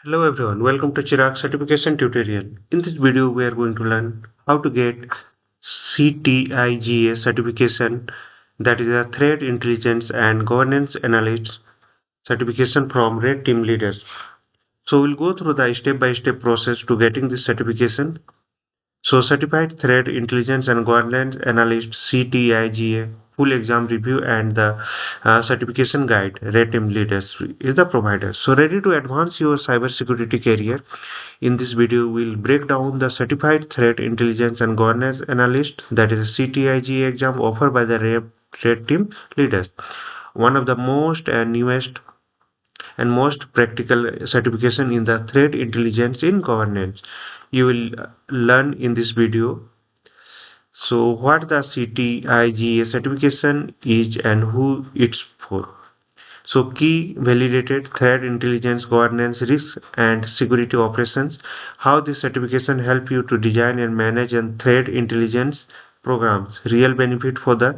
Hello everyone, welcome to Chirag certification tutorial. In this video, we are going to learn how to get CTIGA certification, that is a Threat Intelligence and Governance Analyst certification from Red Team Leaders. So we'll go through the step-by-step process to getting this certification. So Certified Threat Intelligence and Governance Analyst CTIGA full exam review and the certification guide Red Team Leaders is the provider. So ready to advance your cybersecurity career? In this video, we'll break down the Certified Threat Intelligence and Governance Analyst, that is a CTIGA exam offered by the Red Team Leaders, one of the most and newest and most practical certification in the threat intelligence in governance. You will learn in this video. So what the CTIGA certification is and who it's for. So key validated threat intelligence governance risk and security operations. How this certification help you to design and manage and threat intelligence programs. Real benefit for the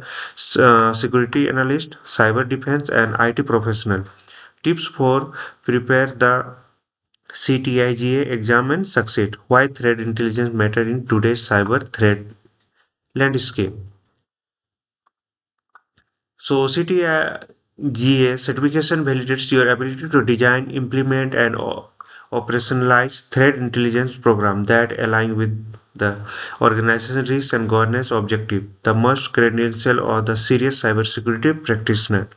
security analyst, cyber defense and IT professional. Tips for prepare the CTIGA exam and succeed. Why threat intelligence matter in today's cyber threat landscape. So CTIGA certification validates your ability to design, implement, and operationalize threat intelligence program that align with the organization risk and governance objective. The must credential or the serious cybersecurity practitioner.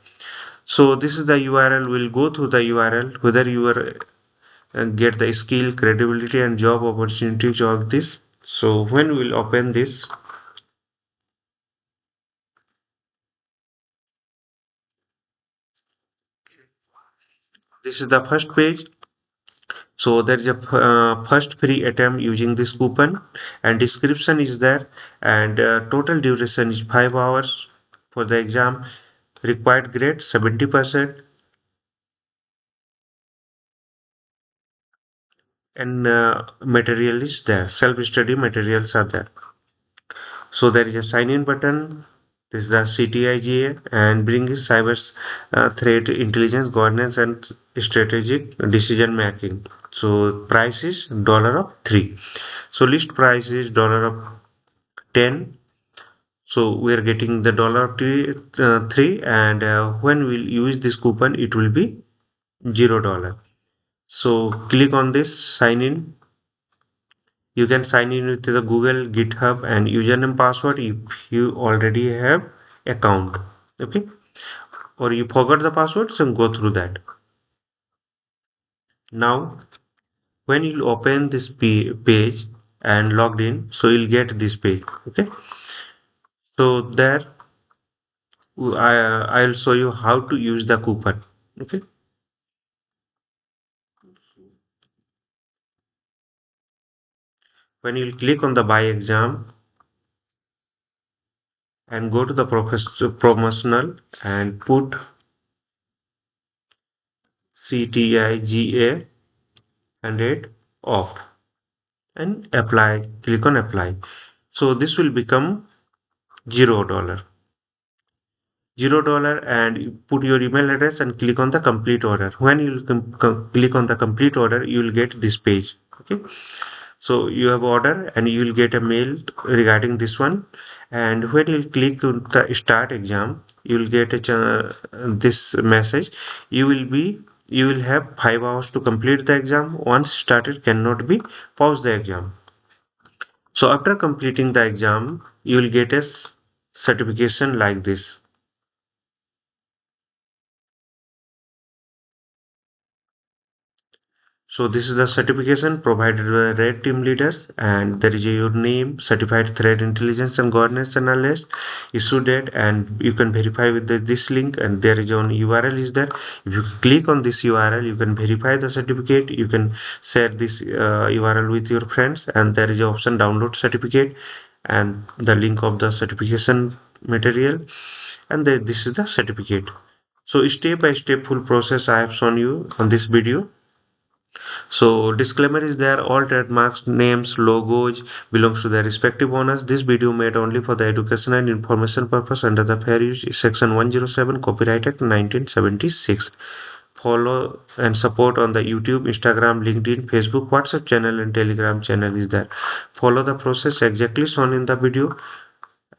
So this is the URL. We'll go through the URL whether you are get the skill, credibility, and job opportunities of this. So when we'll open this, this is the first page. So there is a first free attempt using this coupon, and description is there, and total duration is 5 hours for the exam. Required grade 70%, and material is there. Self study materials are there. So there is a sign in button. This is the CTIGA and brings cyber threat intelligence governance and strategic decision making. So price is dollar of three. So list price is dollar of 10. So we are getting the dollar of three, and when we'll use this coupon, it will be $0. So click on this sign in. You can sign in with the Google, GitHub, and username password if you already have account. Okay, or you forgot the password, so go through that. Now, when you open this page and logged in, so you'll get this page. Okay, so there I'll show you how to use the coupon. Okay, when you click on the buy exam and go to the promotional and put CTIGA 100 off and apply, click on apply. So this will become $0. $0, and you put your email address and click on the complete order. When you click on the complete order, you will get this page. Okay, so you have order and you will get a mail regarding this one. And when you click on the start exam, you will get this message. You will have 5 hours to complete the exam. Once started, cannot be pause the exam. So after completing the exam, you will get a certification like this. So this is the certification provided by Red Team Leaders, and there is your name, Certified Threat Intelligence and Governance Analyst, issue date, and you can verify with this link. And there is on URL is there. If you click on this URL, you can verify the certificate. You can share this URL with your friends, and there is an option download certificate and the link of the certification material, and this is the certificate. So step by step full process I have shown you on this video. So disclaimer is there, all trademarks, names, logos belongs to their respective owners. This video made only for the education and information purpose under the Fair Use Section 107 Copyright Act 1976. follow and support on the YouTube, Instagram, LinkedIn, Facebook, WhatsApp channel, and Telegram channel is there. Follow the process exactly shown in the video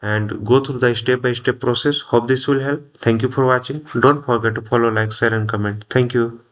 and go through the step by step process. Hope this will help. Thank you for watching. Don't forget to follow, like, share, and comment. Thank you.